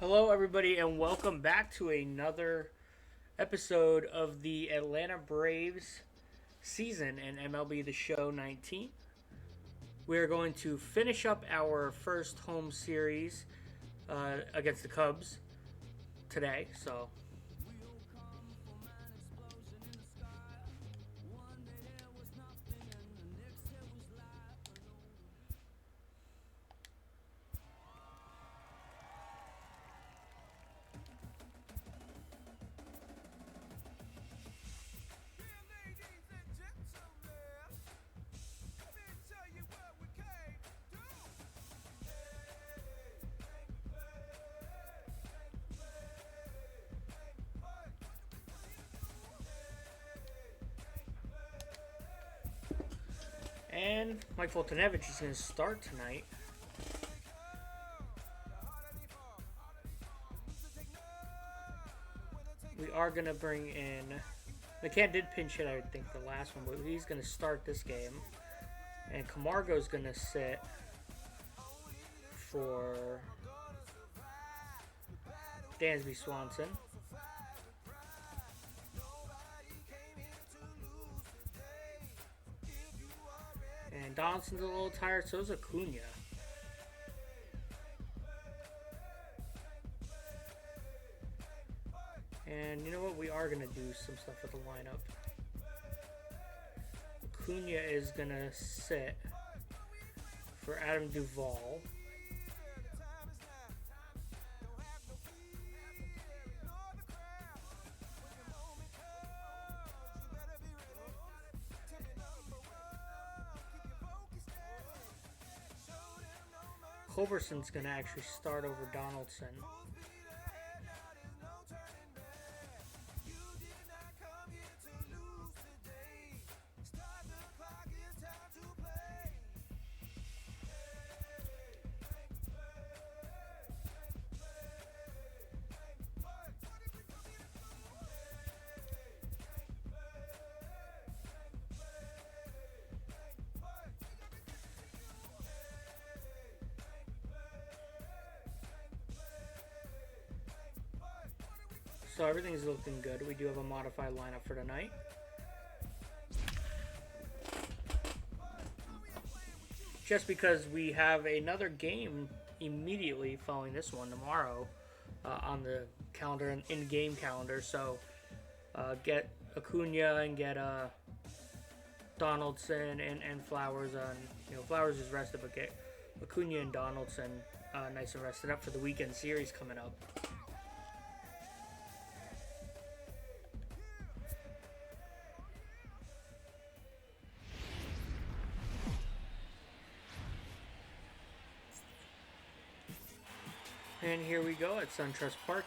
Hello, everybody, and welcome back to another episode of the Atlanta Braves season in MLB The Show 19. We are going to finish up our first home series against the Cubs today. And Mike Foltynewicz is going to start tonight. We are going to bring in... McCann did pinch hit, I think, the last one, but he's going to start this game. And Camargo's going to sit for Dansby Swanson. And Donaldson's a little tired, so is Acuna. And you know what? We are going to do some stuff with the lineup. Acuna is going to sit for Adam Duvall. Culberson's going to actually start over Donaldson. So everything's looking good. We do have a modified lineup for tonight. Just because we have another game immediately following this one tomorrow on the calendar, in-game calendar. So get Acuna and get Donaldson and Flowers on. Flowers is rested, but get Acuna and Donaldson nice and rested up for the weekend series coming up. And here we go at SunTrust Park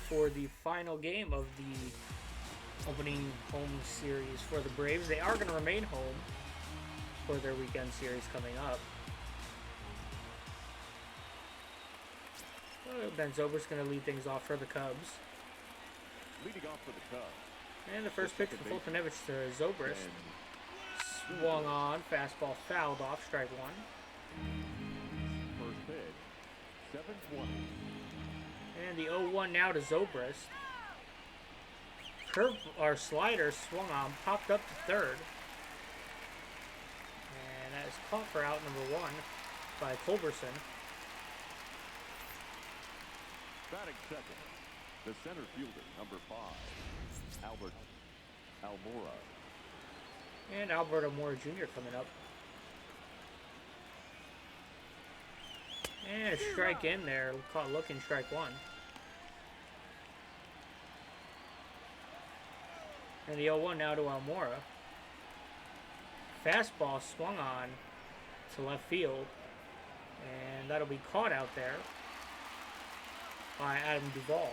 for the final game of the opening home series for the Braves. They are going to remain home for their weekend series coming up. Ben Zobrist going to lead things off for the Cubs. Leading off for the Cubs. And the first pitch for Foltynewicz to Zobrist. Swung on, fastball fouled off, strike one. First pitch. 720. And the 0-1 now to Zobrist. Slider swung on, popped up to third. And that is caught for out number one by Culberson. Batting second, the center fielder, number 5, Albert Almora. And Albert Almora Jr. coming up. And a strike in there. Caught looking, strike one. And the 0-1 now to Almora. Fastball swung on to left field. And that'll be caught out there by Adam Duvall.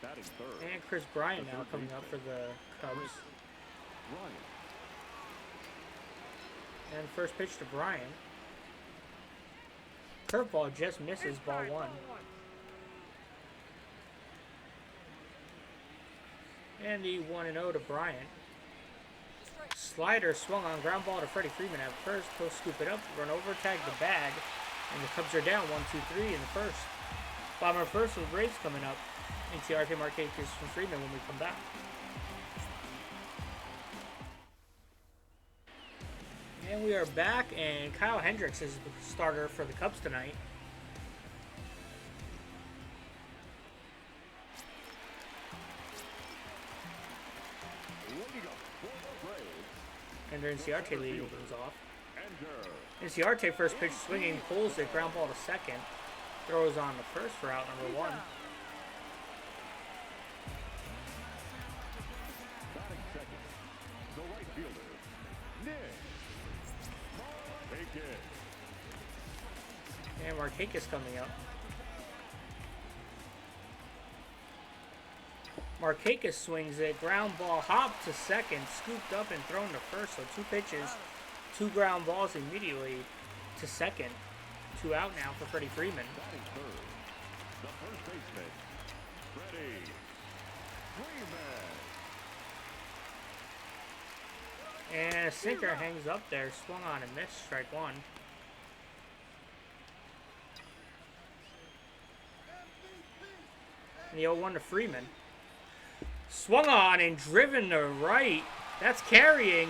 Batting third. And Chris Bryant now coming up for the Cubs. Bryant. And first pitch to Bryant. Curveball just misses, ball one. And the 1-0 to Bryant. Slider swung on, ground ball to Freddie Freeman at first. He'll scoop it up, run over, tag the bag. And the Cubs are down 1-2-3 in the first. Bottom of first with Braves coming up. NCRK Marquez from Freeman when we come back. And we are back, and Kyle Hendricks is the starter for the Cubs tonight. And NCRK leading things off. NCRK first pitch swinging, pulls it, ground ball to second. Throws on the first for out number 1. Batting second, the right fielder, Nick Markakis. And Markakis coming up. Markakis swings it, ground ball, hop to second, scooped up and thrown to first. So 2 pitches, 2 ground balls immediately to second. 2 out now for Freddie Freeman. Batting third, the first baseman, Freddie Freeman. And a sinker hangs up there, swung on and missed, strike 1. And the 0-1 to Freeman. Swung on and driven to right. That's carrying.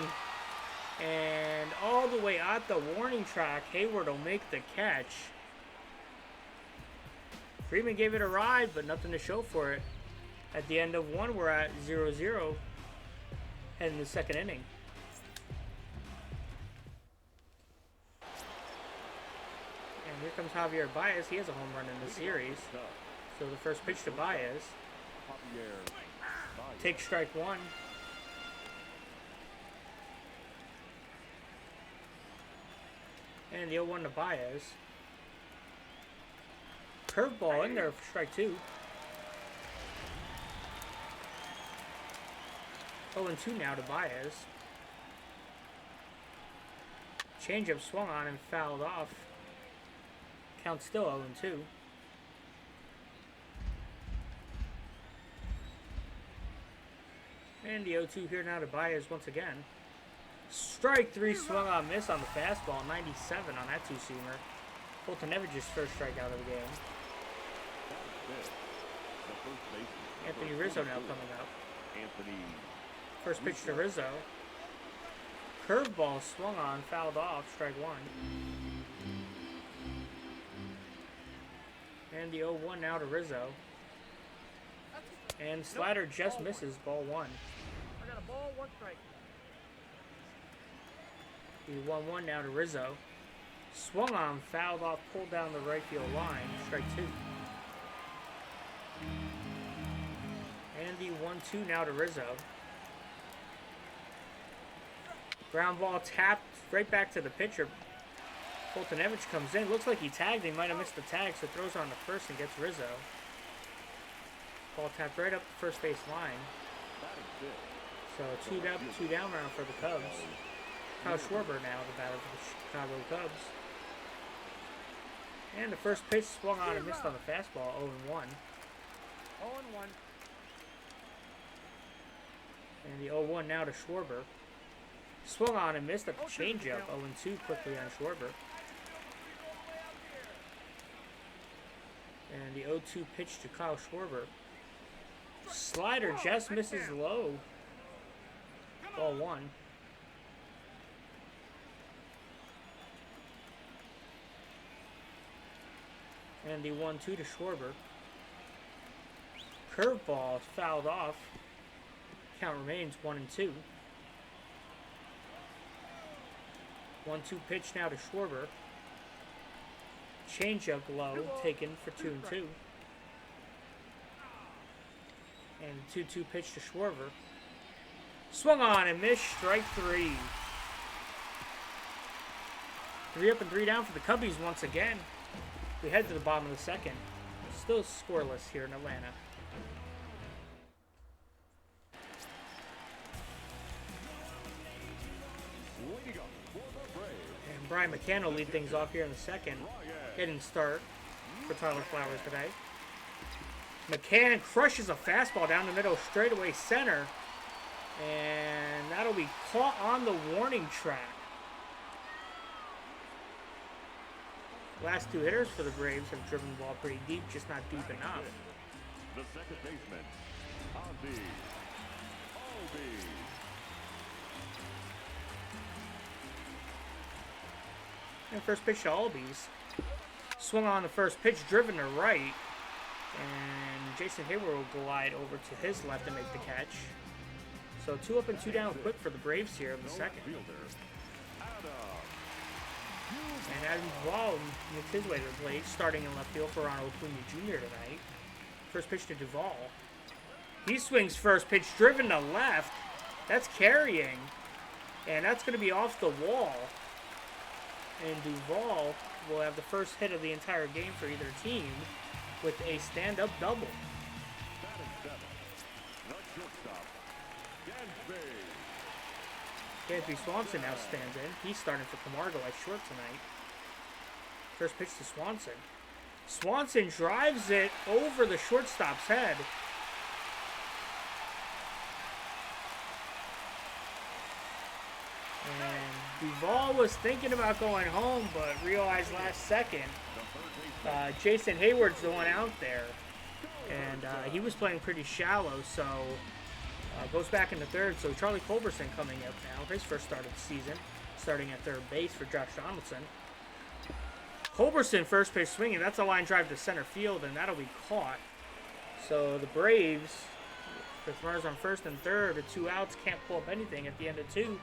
And all the way out the warning track, Hayward will make the catch. Freeman gave it a ride, but nothing to show for it. At the end of 1, we're at 0-0. Heading to the second inning. And here comes Javier Baez. He has a home run in the series. So the first pitch to Baez. Takes strike 1. And the 0-1 to Baez. Curveball in there for strike 2. 0-2 now to Baez. Changeup swung on and fouled off. Count still 0-2. And the 0-2 here now to Baez once again. Strike 3 swung on, miss on the fastball. 97 on that 2-seamer. Poltonevich's first strikeout of the game. Anthony Rizzo now coming up. First pitch to Rizzo. Curveball swung on, fouled off, strike 1. And the 0-1 now to Rizzo. And slider just misses, ball 1. I got a ball, 1 strike. The 1-1 now to Rizzo. Swung on, fouled off, pulled down the right field line, strike 2. And the 1-2 now to Rizzo. Ground ball tapped right back to the pitcher. Poltonevich comes in. Looks like he tagged. He might have missed the tag, so throws on the first and gets Rizzo. Ball tapped right up the first base line. So 2 up, 2 down round for the Cubs. Kyle Schwarber now the batter for the Chicago Cubs. And the first pitch swung on and missed on the fastball, 0-1. 0-1. And the 0-1 now to Schwarber. Swung on and missed at the changeup, 0-2 quickly on Schwarber. And the 0-2 pitch to Kyle Schwarber. Slider just misses low. Ball 1. And the 1-2 to Schwarber. Curveball fouled off. Count remains 1-2. 1-2 pitch now to Schwarber. Changeup low, taken for 2-2. And 2-2 pitch to Schwarber. Swung on and missed, strike 3. 3 up and 3 down for the Cubbies once again. We head to the bottom of the second. Still scoreless here in Atlanta. And Brian McCann will lead things off here in the second. Hitting start for Tyler Flowers today. McCann crushes a fastball down the middle, straightaway center. And that'll be caught on the warning track. Last two hitters for the Braves have driven the ball pretty deep, just not deep enough. The second baseman, Ozzy. And first pitch to Albies. Swung on the first pitch, driven to right. And Jason Hayward will glide over to his left and make the catch. So 2 up and 2 down quick for the Braves here in the second. And Adam Duvall makes his way to the plate, starting in left field for Ronald Acuna Jr. tonight. First pitch to Duvall. He swings first pitch, driven to left. That's carrying. And that's going to be off the wall. And Duvall will have the first hit of the entire game for either team with a stand-up double. Dansby Swanson now stands in. He's starting for Camargo at short tonight. First pitch to Swanson. Swanson drives it over the shortstop's head. And Duvall was thinking about going home, but realized last second Jason Hayward's the one out there. And he was playing pretty shallow, so goes back into third. So Charlie Culberson coming up now, his first start of the season, starting at third base for Josh Donaldson. Culberson first pitch swinging. That's a line drive to center field, and that'll be caught. So the Braves, with runners on first and third, with 2 outs, can't pull up anything at the end of 2,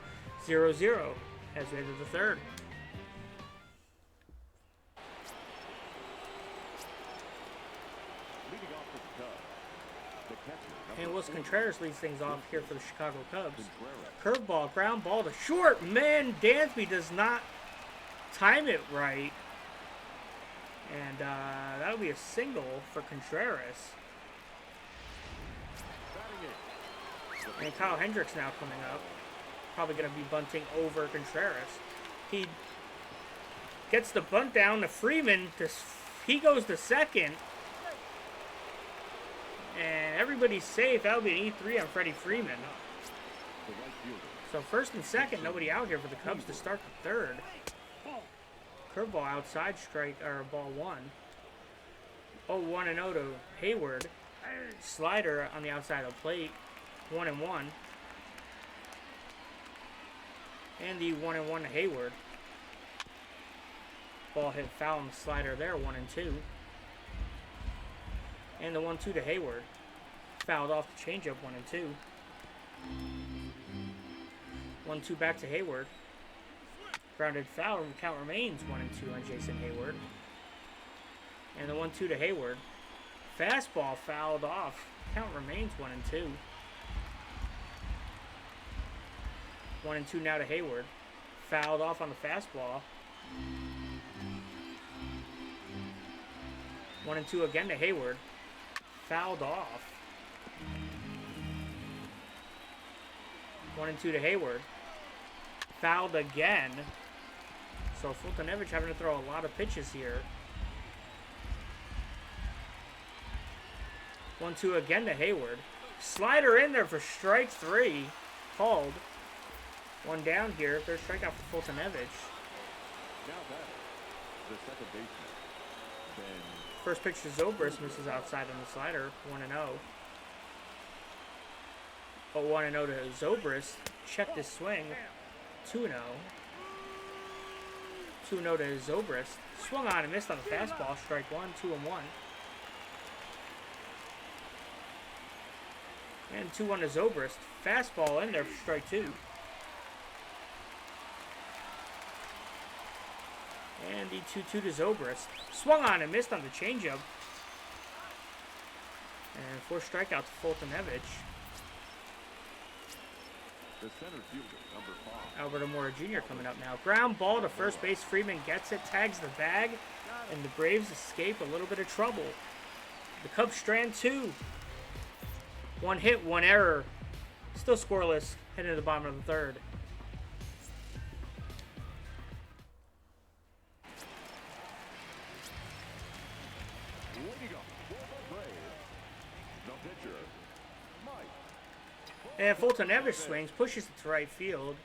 0-0 as we enter the third. And Wilson Contreras leads things off here for the Chicago Cubs. Curveball, ground ball to short. Man, Dansby does not time it right. And that'll be a single for Contreras. And Kyle Hendricks now coming up. Probably going to be bunting over Contreras. He gets the bunt down to Freeman. He goes to second. And everybody's safe. That'll be an E3 on Freddie Freeman. So first and second, nobody out here for the Cubs to start the third. Curveball outside strike, or ball 1. 1-0 to Hayward. Slider on the outside of the plate. 1-1. And the 1-1 to Hayward. Ball hit foul on the slider there, 1-2. And the 1-2 to Hayward. Fouled off the changeup, 1-2. 1-2 back to Hayward. Grounded foul, and count remains 1-2 on Jason Hayward. And the 1-2 to Hayward. Fastball fouled off. Count remains 1-2. 1-2 now to Hayward. Fouled off on the fastball. 1-2 again to Hayward. Fouled off. 1-2 to Hayward. Fouled again. So Fultonevich having to throw a lot of pitches here. 1-2 again to Hayward. Slider in there for strike 3. Called. 1 down here. Third strikeout for Fultonevich. The second baseman, First pitch to Zobrist misses outside on the slider. 1-0. 1-0 to Zobrist. Checked his swing. 2-0. 2-0 to Zobrist. Swung on and missed on the fastball. Strike 1. 2-1. And 2-1 to Zobrist. Fastball in there for strike 2. And the 2-2 to Zobrist. Swung on and missed on the changeup. And 4 strikeouts to Fultonevich. the center fielder, number 5. Alberto Mora Jr. coming up now. Ground ball to first base. Freeman gets it, tags the bag, and the Braves escape a little bit of trouble. The Cubs strand 2. 1 hit, 1 error. Still scoreless, heading to the bottom of the third. And Fultonevich swings, pushes it to right field,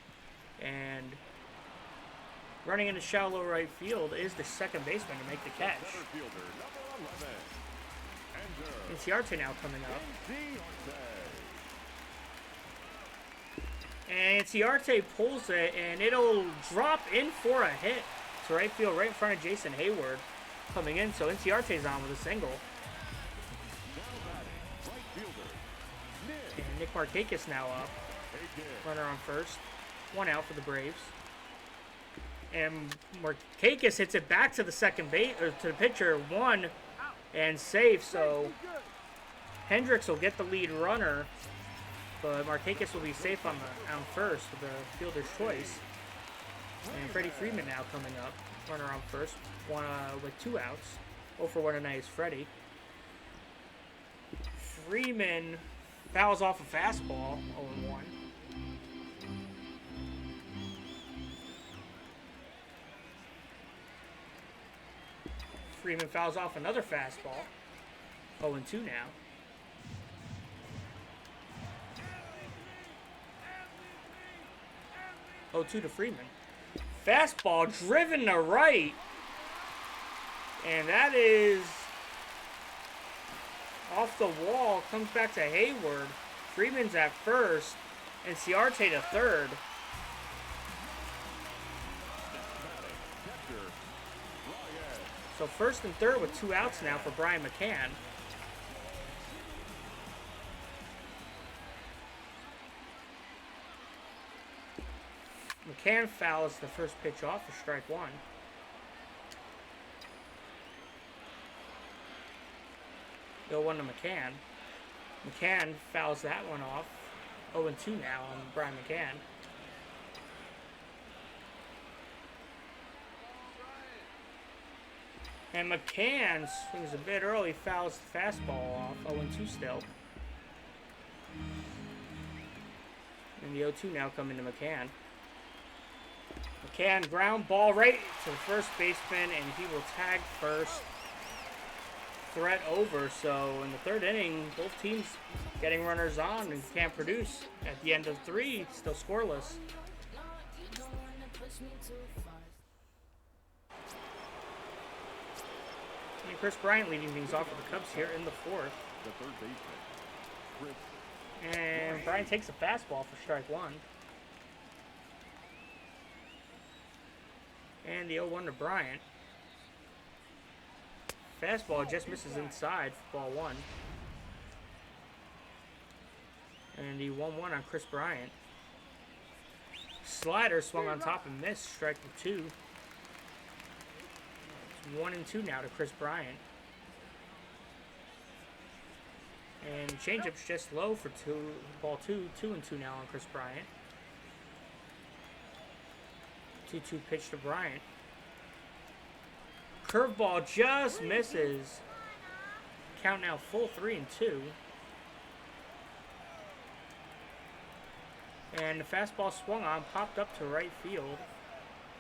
and Running into shallow right field is the second baseman to make the catch. Center fielder, number 11. Enter. Inciarte now coming up. Inciarte. And Inciarte pulls it, and it'll drop in for a hit to right field, right in front of Jason Hayward coming in. So Inciarte's on with a single. Now batting, right fielder, Nick. And Nick Markakis now up. Runner on first. One out for the Braves. And Markakis hits it back to the second base, or to the pitcher, one, and safe. So Hendricks will get the lead runner, but Markakis will be safe on first with the fielder's choice. And Freddie Freeman now coming up, runner on first, one with 2 outs. 0 for 1 tonight is Freddie. Freeman fouls off a fastball, 0-1. Freeman fouls off another fastball. 0-2 now. Oh, 2 to Freeman. Fastball driven to right. And that is off the wall. Comes back to Hayward. Freeman's at first. And Inciarte to third. So first and third with 2 outs now for Brian McCann. McCann fouls the first pitch off for strike 1. Go 1 to McCann. McCann fouls that one off. 0-2 now on Brian McCann. And McCann swings a bit early, fouls the fastball off. 0-2 still. And the 0-2 now coming to McCann. McCann ground ball right to the first baseman, and he will tag first. Threat over. So in the third inning, both teams getting runners on and can't produce. At the end of 3, still scoreless. And Chris Bryant leading things off for the Cubs here in the 4th. The third baseman, Chris. And Bryant takes a fastball for strike 1. And the 0-1 to Bryant. Fastball just misses inside for ball 1. And the 1-1 on Chris Bryant. Slider swung on top and missed. Strike 2. It's 1-2 now to Chris Bryant. And changeup's just low for ball 2. 2-2 now on Chris Bryant. 2-2 pitch to Bryant. Curveball just misses. Count now full 3-2. And the fastball swung on, popped up to right field.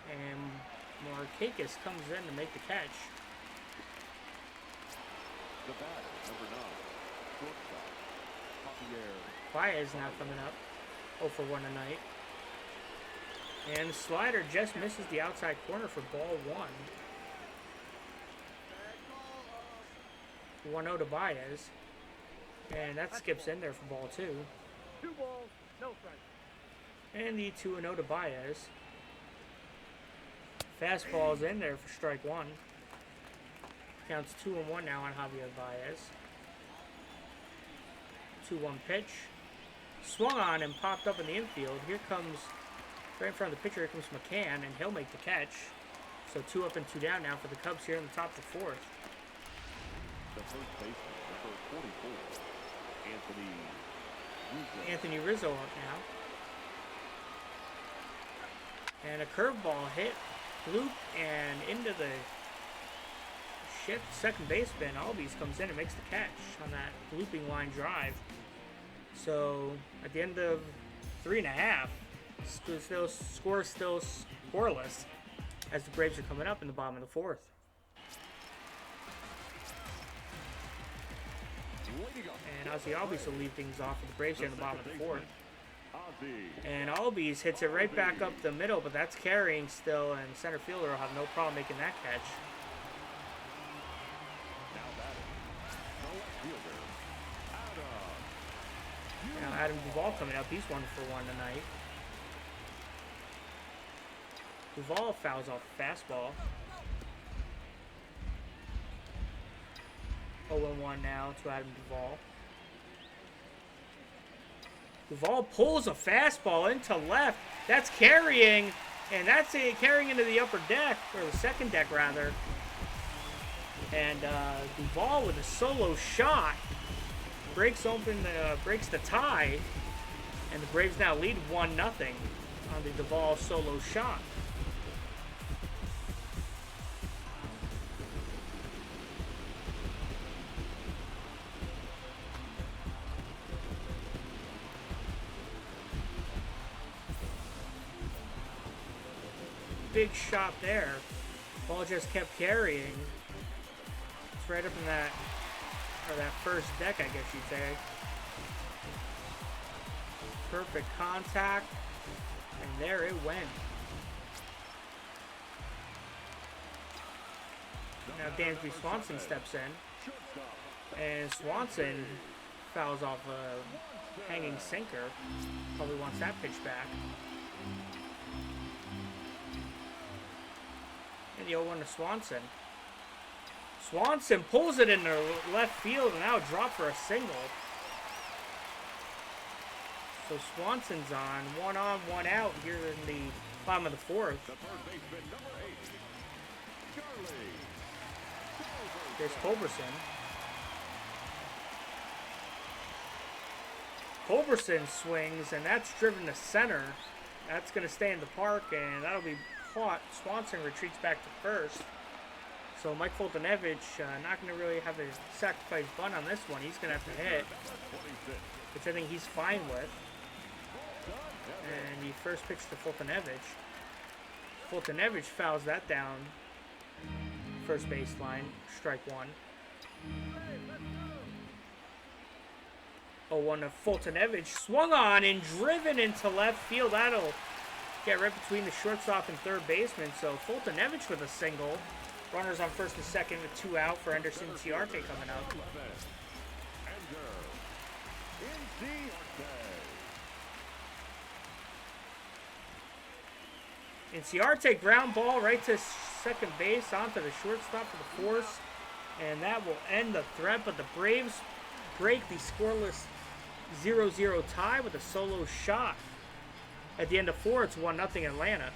And Markakis comes in to make the catch. The batter, number 9, shortstop, Javier. Playz now coming up. 0 for 1 tonight. And the slider just misses the outside corner for ball 1. 1-0 to Baez. And that skips in there for ball 2. 2 balls, no strikes. And the 2-0 to Baez. Fastball's in there for strike 1. Counts 2-1 now on Javier Baez. 2-1 pitch. Swung on and popped up in the infield. Here comes, right in front of the pitcher, here comes McCann, and he'll make the catch. So 2 up and 2 down now for the Cubs here in the top of the 4th. The first baseman, number 44, Anthony Rizzo up now. And a curveball hit, loop, and into the second baseman. Albies comes in and makes the catch on that looping line drive. So at the end of 3.5, score still scoreless as the Braves are coming up in the bottom of the 4th. And Ozzy Albies will lead things off with the Braves here in the bottom of the 4th. And Albies hits it right back up the middle, but that's carrying still, and center fielder will have no problem making that catch. Now Adam Duvall coming up. He's 1 for 1 tonight. Duvall fouls off fastball. 0-1 now to Adam Duvall. Duvall pulls a fastball into left. That's carrying, and that's carrying into the upper deck, or the second deck rather. And Duvall with a solo shot breaks the tie, and the Braves now lead 1-0 on the Duvall solo shot. Big shot there. Ball just kept carrying. It's right up in that first deck, I guess you'd say. Perfect contact, and there it went. Now Dansby Swanson steps in, and Swanson fouls off a hanging sinker. Probably wants that pitch back. And the 0-1 to Swanson. Swanson pulls it into left field, and now drop for a single. So Swanson's on, 1 out here in the bottom of the fourth. There's Culberson. Culberson swings, and that's driven to center. That's going to stay in the park, and that'll be caught. Swanson retreats back to first. So Mike Fultonevich not going to really have a sacrifice bunt on this one. He's going to have to hit, which I think he's fine with. And the first pitch to Fultonevich. Fultonevich fouls that down. First baseline, strike 1. 0-1 to Fultonevich. Swung on and driven into left field. That'll get right between the shortstop and third baseman. So Fultonevich with a single. Runners on first and second with 2 out for Anderson Ciarte coming up. And Ciarte ground ball right to second base onto the shortstop for the force. And that will end the threat, but the Braves break the scoreless 0-0 tie with a solo shot. At the end of 4, it's 1-0 Atlanta.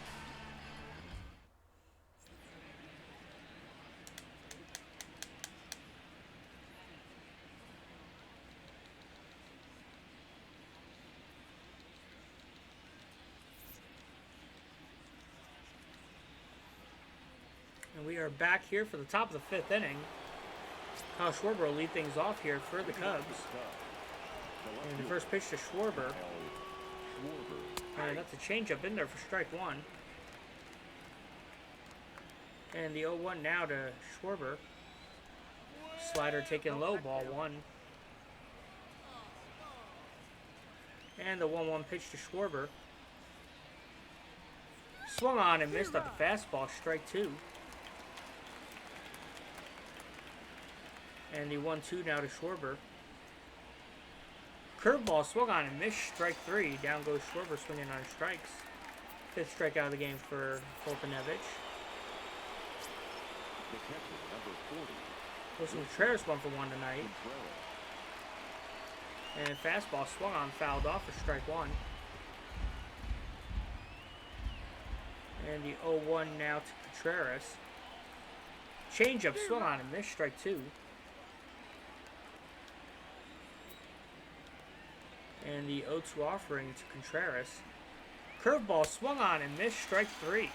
And we are back here for the top of the 5th inning. Kyle Schwarber will lead things off here for the Cubs. And the first pitch to Schwarber. And that's a changeup in there for strike 1. And the 0-1 now to Schwarber. Slider taken low, ball 1. And the 1-1 pitch to Schwarber. Swung on and missed at the fastball, strike 2. And the 1-2 now to Schwarber. Curveball swung on and missed, strike 3. Down goes Schwarber swinging on strikes. 5th strikeout of the game for Fultonevich. Wilson Contreras 1 for 1 tonight. And fastball swung on, fouled off for strike 1. And the 0-1 now to Contreras. Changeup swung on and missed, strike 2. And the 0-2 offering to Contreras. Curveball swung on and missed, strike 3.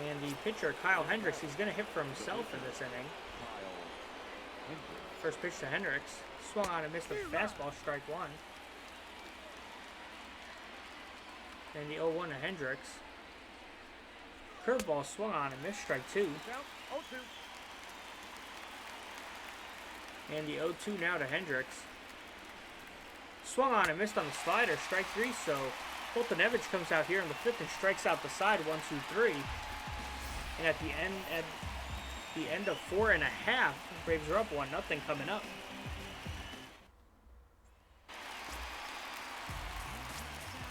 And the pitcher, Kyle Hendricks, he's going to hit for himself in this inning. First pitch to Hendricks. Swung on and missed the fastball, strike 1. And the 0-1 to Hendricks. Curveball swung on and missed, strike 2. And the 0-2 now to Hendricks. Swung on and missed on the slider. Strike 3, so Foltynewicz comes out here in the 5th and strikes out the side. 1-2-3. And at the end of 4 1/2, Braves are up 1-0 coming up.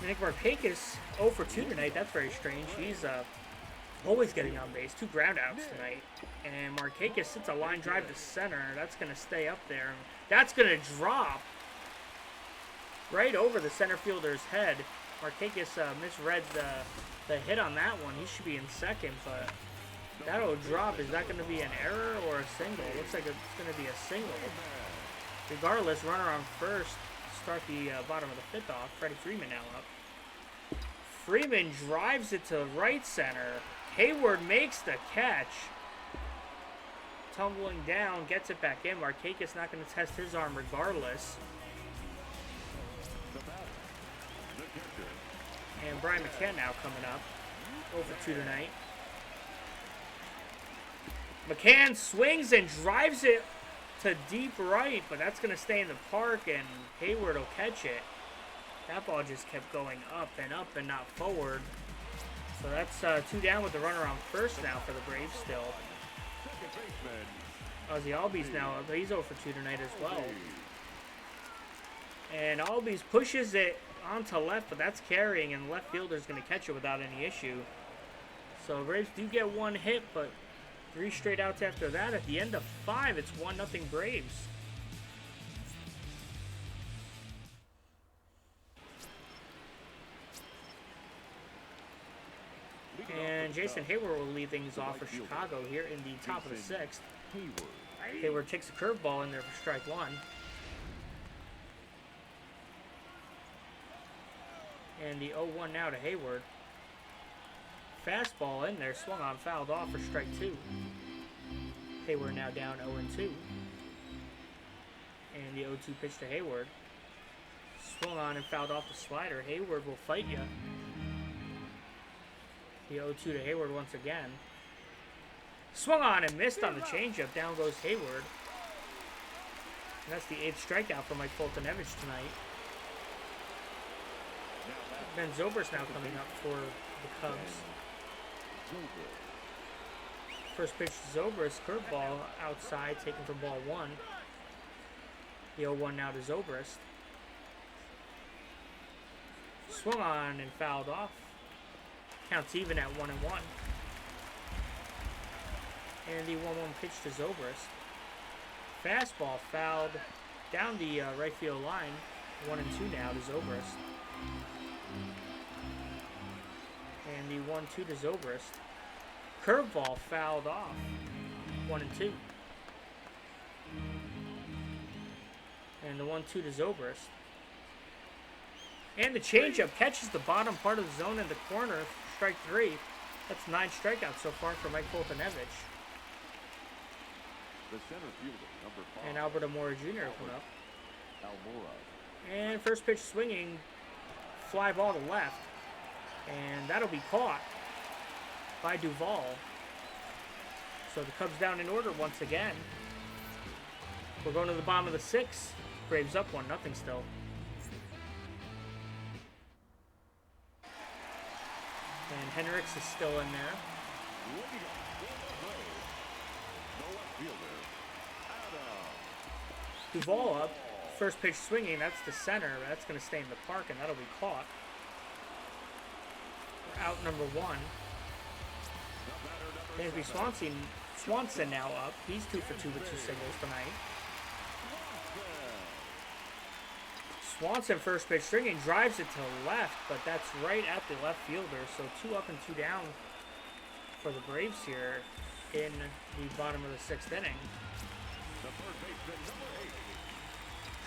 Nick Markakis 0 for 2 tonight. That's very strange. He's always getting on base. 2 groundouts tonight. And Markakis hits a line drive to center. That's going to stay up there. That's going to drop right over the center fielder's head. Markakis misread the hit on that one. He should be in second, but that'll drop. Is that going to be an error or a single? Looks like it's going to be a single. Regardless, runner on first. Start the bottom of the 5th off. Freddie Freeman now up. Freeman drives it to right center. Hayward makes the catch. Tumbling down, gets it back in. Markakis not going to test his arm regardless. And Brian McCann now coming up. 0 for 2 tonight. McCann swings and drives it to deep right, but that's going to stay in the park, and Hayward will catch it. That ball just kept going up and not forward. So that's 2 down with the runner on first now for the Braves still. Ozzie Albies now up. He's 0 for 2 tonight as well. And Albies pushes it onto left, but that's carrying, and the left fielder's going to catch it without any issue. So Braves do get 1 hit, but 3 straight outs after that. At the end of 5, it's 1-0 Braves. And Jason Hayward will lead things off for Chicago here in the top of the 6th. Hayward takes a curveball in there for strike 1. And the 0-1 now to Hayward. Fastball in there, swung on, fouled off for strike 2. Hayward now down 0-2. And the 0-2 pitch to Hayward. Swung on and fouled off the slider. Hayward will fight you. The 0-2 to Hayward once again. Swung on and missed on the changeup. Down goes Hayward. And that's the 8th strikeout for Mike Foltynewicz tonight. Ben Zobrist now coming up for the Cubs. First pitch to Zobrist, curveball outside, taken for ball 1. The 0-1 now to Zobrist. Swung on and fouled off. Counts even at 1-1. And the 1-1 pitch to Zobrist. Fastball fouled down the right field line. 1-2 now to Zobrist. And the 1-2 to Zobrist. Curveball fouled off. 1-2. And the 1-2 to Zobrist. And the changeup catches the bottom part of the zone in the corner. Strike 3. That's 9 strikeouts so far for Mike Foltynewicz. The center fielder, number 5. And Albert Amora Jr. coming up. And first pitch swinging. Fly ball to left. And that'll be caught by Duvall. So the Cubs down in order once again. We're going to the bottom of the 6th. Braves up 1-0 still. And Hendricks is still in there. Duvall up. First pitch swinging. That's the center. That's going to stay in the park, and that'll be caught. Out number 1. Dansby Swanson now up. He's 2 for 2 with 2 singles tonight. Swanson first pitch swinging, drives it to left, but that's right at the left fielder. So 2 up and 2 down for the Braves here in the bottom of the 6th inning.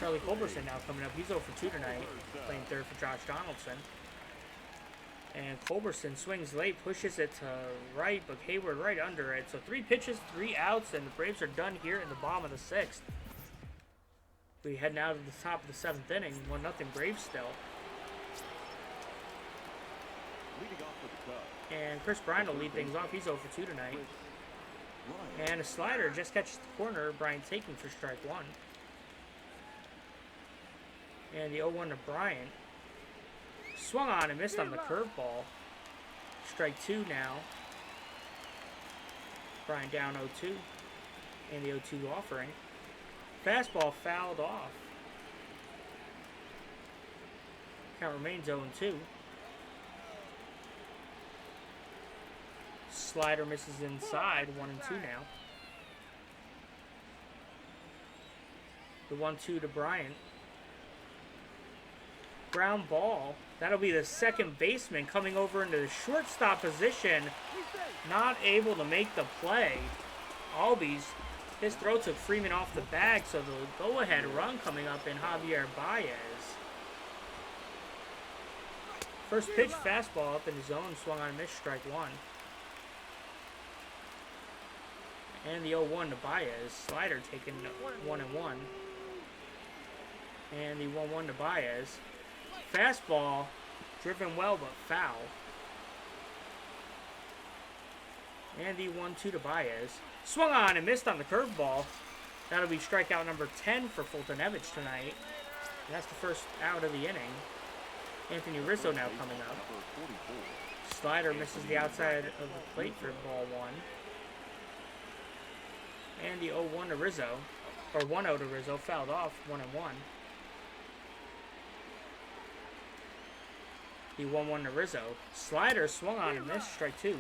Charlie Culberson now coming up. He's 0 for 2 tonight, playing third for Josh Donaldson. And Culberson swings late, pushes it to right, but Hayward right under it. So 3 pitches, 3 outs, and the Braves are done here in the bottom of the 6th. We head now to the top of the 7th inning. 1-0 Braves still. And Chris Bryant will lead things off. He's 0 for 2 tonight. And a slider just catches the corner. Bryant taking for strike one. And the 0-1 to Bryant. Swung on and missed on the curveball. Strike two now. Bryant down 0-2. And the 0-2 offering. Fastball fouled off. Count remains 0-2. Slider misses inside. 1-2 now. The 1-2 to Bryant. Ground ball. That'll be the second baseman coming over into the shortstop position. Not able to make the play. Albies, his throw took Freeman off the bag, so the go-ahead run coming up in Javier Baez. First pitch fastball up in the zone, swung on and missed, strike one. And the 0-1 to Baez. Slider taken 1-1. And the 1-1 to Baez. Fastball, driven well but foul. And the 1-2 to Baez. Swung on and missed on the curveball. That'll be strikeout number 10 for Fultonevich tonight. And that's the first out of the inning. Anthony Rizzo now coming up. Slider misses the outside of the plate for ball one. And the 0-1 to Rizzo. Or 1-0 to Rizzo. Fouled off. 1-1. The 1-1 to Rizzo. Slider swung on and missed. Strike two.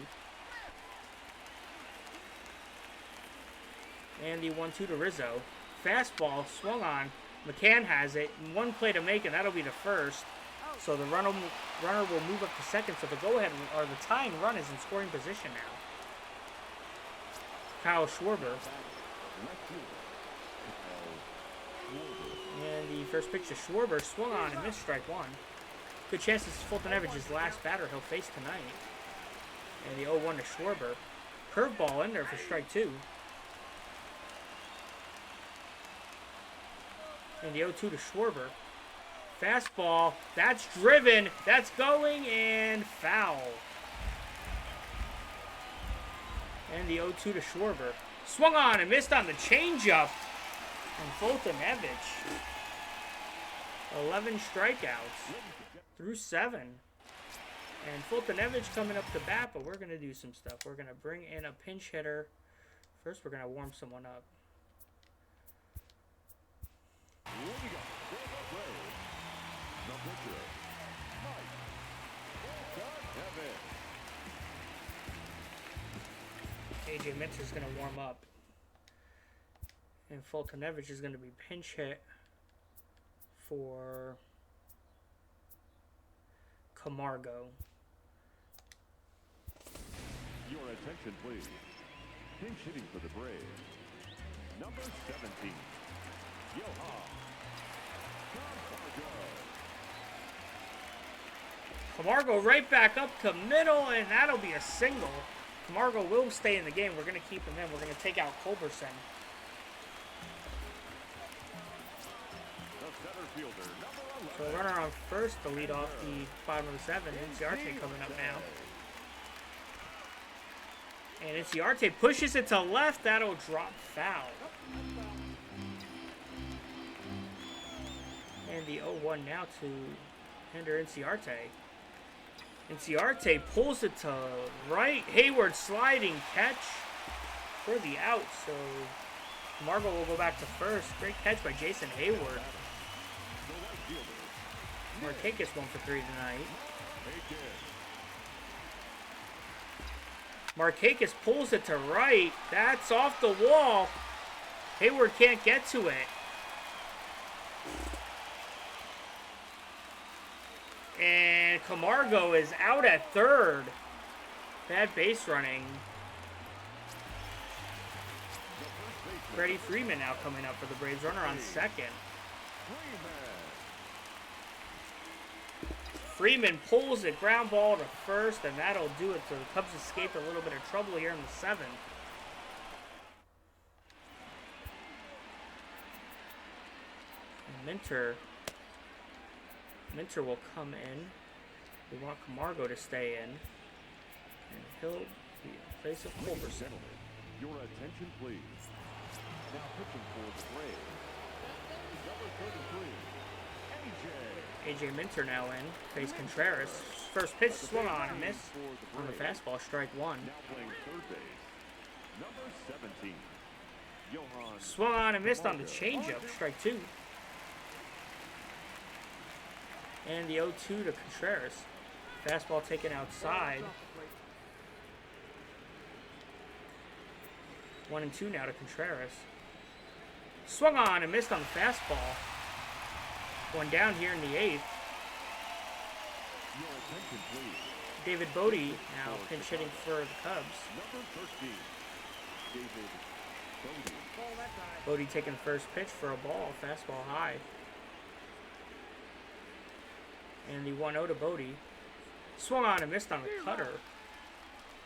And the 1-2 to Rizzo. Fastball swung on. McCann has it. One play to make, and that'll be the first. So the runner will move up to second. So the go-ahead, or the tying run, is in scoring position now. Kyle Schwarber. And the first pitch to Schwarber swung on and missed, strike one. Good chance this is Fultonevich's last batter he'll face tonight. And the 0-1 to Schwarber. Curveball in there for strike two. And the 0-2 to Schwarber. Fastball. That's driven. That's going and foul. And the 0-2 to Schwarber. Swung on and missed on the changeup. And Fultonevich. 11 strikeouts through 7. And Fultonevich coming up to bat, but we're going to do some stuff. We're going to bring in a pinch hitter. First, we're going to warm someone up. AJ Minter's going to warm up. And Fultonevich is going to be pinch hit for Camargo. Your attention, please. Pinch hitting for the Braves. Number 17, Johan Camargo. Camargo right back up to middle, and that'll be a single. Camargo will stay in the game. We're going to keep him in. We're going to take out Culberson. So runner on first to lead off the bottom of the 7. Inciarte coming up now. And Inciarte pushes it to left. That'll drop foul. And the 0-1 now to hinder Inciarte. Inciarte pulls it to right. Hayward sliding catch for the out. So Camargo will go back to first. Great catch by Jason Hayward. Markakis 1 for 3 tonight. Markakis pulls it to right. That's off the wall. Hayward can't get to it. And Camargo is out at third. Bad base running. Freddie Freeman now coming up for the Braves. Runner on second. Freeman pulls it, ground ball to first, and that'll do it. So the Cubs escape a little bit of trouble here in the 7th. And Minter will come in. We want Camargo to stay in. And he'll be in place of Culberson. Your attention, please. Now pitching for the Braves. Number 33, AJ. AJ Minter now in. Face Contreras. First pitch swung on and miss. On the fastball, strike one. Now playing third base. Number 17, Johan. Swung on and missed on the changeup, strike two. And the 0-2 to Contreras. Fastball taken outside. 1-2 now to Contreras. Swung on and missed on the fastball. One down here in the 8th. Your attention, please. David Bodie now pinch hitting for the Cubs. Number 13, David Bodie. Bodie taking the first pitch for a ball, fastball high. And the 1-0 to Bodie. Swung on and missed on the cutter.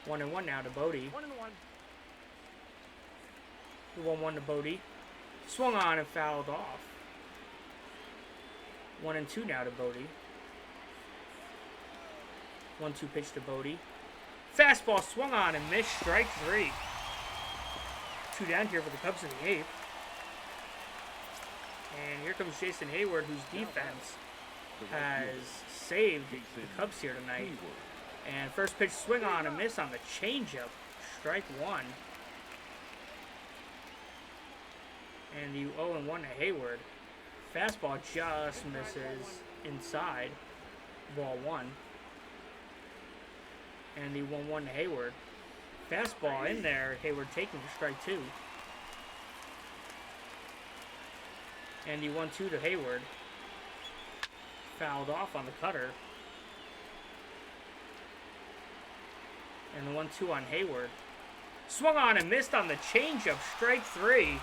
1-1 now to Bodie. 1-1. The 1-1 to Bodie. Swung on and fouled off. 1-2 now to Bodie. 1-2 pitch to Bodie. Fastball swung on and missed, strike three. 2 down here for the Cubs in the 8th. And here comes Jason Hayward, whose defense has saved the Cubs here tonight. And first pitch swing on and miss on the changeup, strike one. And the 0-1 to Hayward. Fastball just misses inside, ball one. And the 1-1 to Hayward. Fastball in there, Hayward taking for strike two. And the 1-2 to Hayward. Fouled off on the cutter. And the 1-2 on Hayward. Swung on and missed on the changeup, strike three.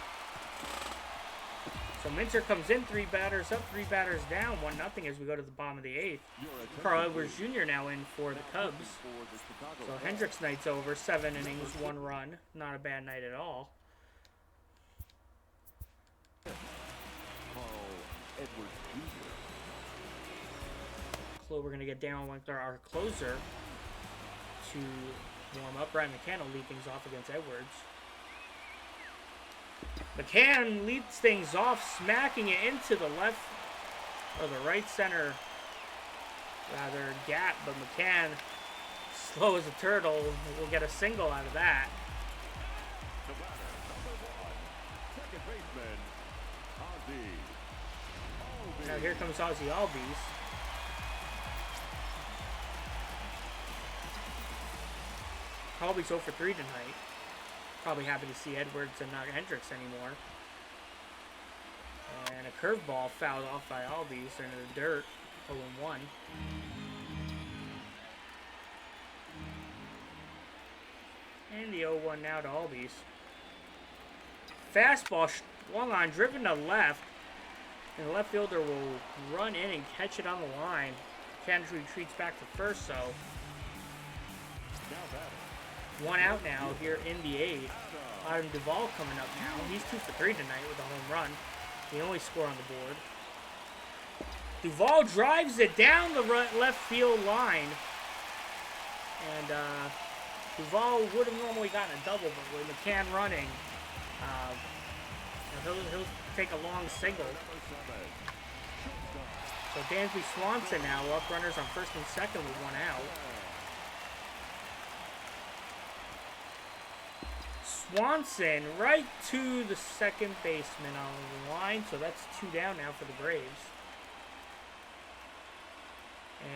So Minter comes in, 3 batters up, 3 batters down, 1-0 as we go to the bottom of the 8th. Carl Edwards Jr. now in for the Cubs. So Hendricks' night's over, 7 innings, 1 run. Not a bad night at all. Carl Edwards Jr. We're going to get down with our closer to warm up. Brian McCann will lead things off against Edwards. McCann leads things off, smacking it into the left, or the right center, rather, gap. But McCann, slow as a turtle, will get a single out of that. The batter, number 1, second baseman, Ozzie. Now here comes Ozzie Albies. Albies 0 for 3 tonight. Probably happy to see Edwards and not Hendricks anymore. And a curveball fouled off by Albies into the dirt. 0-1. And the 0-1 now to Albies. Fastball swung on, driven to left. And the left fielder will run in and catch it on the line. Candace retreats back to first, so one out now here in the 8th. Adam Duvall coming up now. He's 2 for 3 tonight with a home run. The only score on the board. Duvall drives it down the left field line. And Duvall would have normally gotten a double, but with McCann running, he'll take a long single. So Dansby Swanson now up runners on first and second with 1 out. Swanson right to the second baseman on the line, so that's 2 down now for the Braves.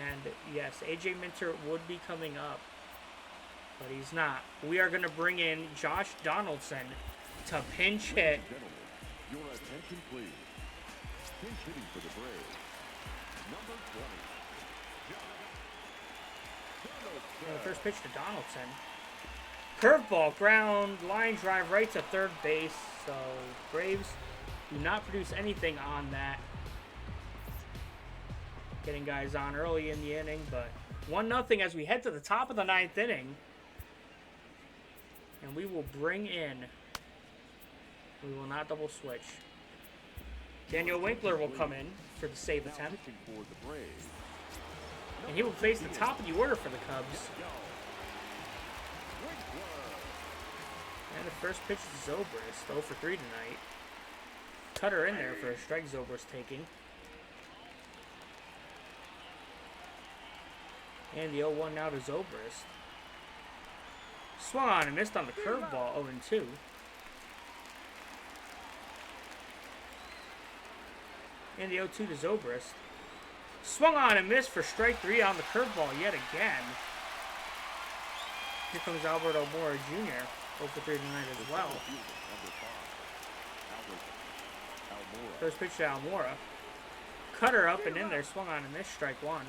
And yes, AJ Minter would be coming up, but he's not. We are going to bring in Josh Donaldson to pinch hit. Your attention, please. Pinch hitting for the Braves. Number 20. And the first pitch to Donaldson. Curveball, ground, line drive right to third base. So Braves do not produce anything on that. Getting guys on early in the inning, but 1-0 as we head to the top of the 9th inning. And we will bring in, we will not double switch. Daniel Winkler will come in for the save attempt. And he will face the top of the order for the Cubs. And the first pitch to Zobrist, 0 for 3 tonight. Cutter in there for a strike Zobrist taking. And the 0-1 now to Zobrist. Swung on and missed on the curveball, 0-2. And the 0-2 to Zobrist. Swung on and missed for strike 3 on the curveball yet again. Here comes Albert Almora Jr. 0 for 3 tonight as well. First pitch to Almora. Cutter up and in there, swung on and missed, strike 1.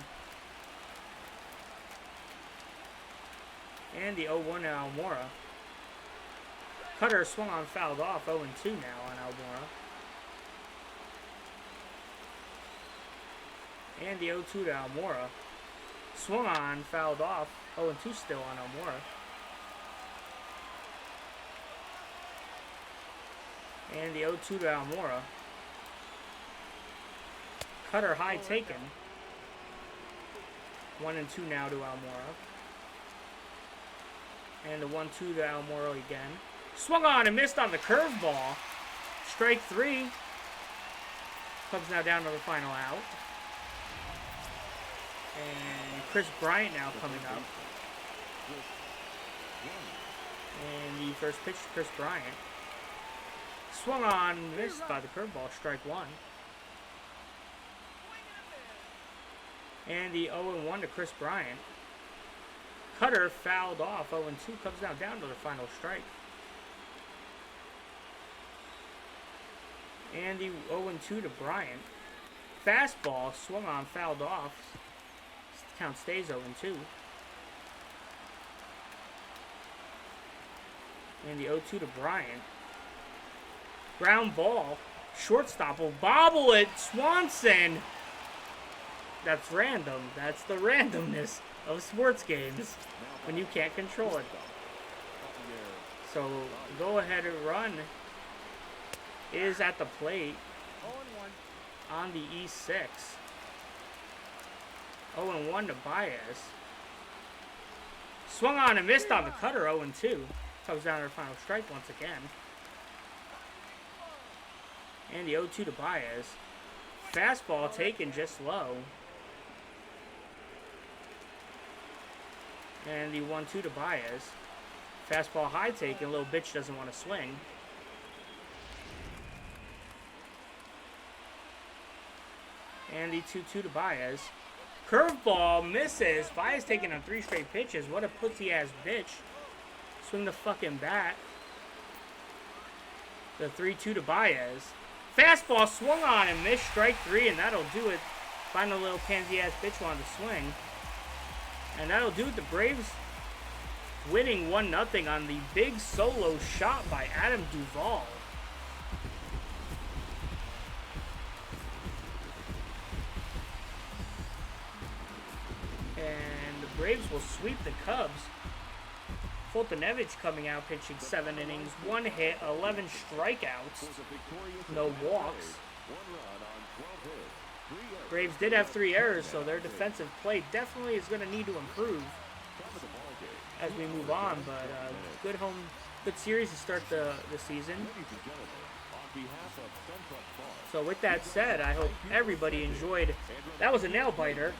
And the 0-1 to Almora. Cutter swung on, fouled off, 0-2 now on Almora. And the 0-2 to Almora. Swung on, fouled off, 0-2 still on Almora. And the 0-2 to Almora. Cutter high taken. 1-2 now to Almora. And the 1-2 to Almora again. Swung on and missed on the curveball. Strike 3. Cubs now down to the final out. And Chris Bryant now coming up. And the first pitch to Chris Bryant. Swung on, missed by the curveball, strike 1. And the 0-1 to Chris Bryant. Cutter fouled off, 0-2, comes down to the final strike. And the 0-2 to Bryant. Fastball, swung on, fouled off. Count stays 0-2. And the 0-2 to Bryant. Ground ball. Shortstop will bobble it. Swanson. That's random. That's the randomness of sports games when you can't control it. So, go ahead and run is at the plate on the E6. 0-1 to Baez. Swung on and missed on the cutter, 0-2. Comes down to the final strike once again. And the 0-2 to Baez. Fastball taken just low. And the 1-2 to Baez. Fastball high taken. Little bitch doesn't want to swing. And the 2-2 to Baez. Curveball misses. Baez taking on 3 straight pitches. What a pussy-ass bitch. Swing the fucking bat. The 3-2 to Baez. Fastball swung on and missed, strike 3, and that'll do it. Final little pansy-ass bitch wanted to swing. And that'll do it. The Braves winning 1-0 on the big solo shot by Adam Duvall. And the Braves will sweep the Cubs. Fultonevich coming out pitching 7 innings, 1 hit, 11 strikeouts, no walks. Braves did have 3 errors, so their defensive play definitely is going to need to improve as we move on. But good series to start the season. So with that said, I hope everybody enjoyed. That was a nail biter.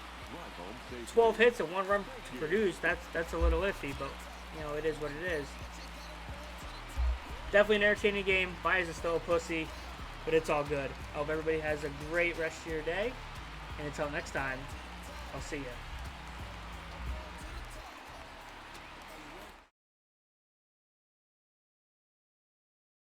12 hits and 1 run to produce. That's a little iffy, but you know, it is what it is. Definitely an entertaining game. Baez is still a pussy, but it's all good. I hope everybody has a great rest of your day. And until next time, I'll see you.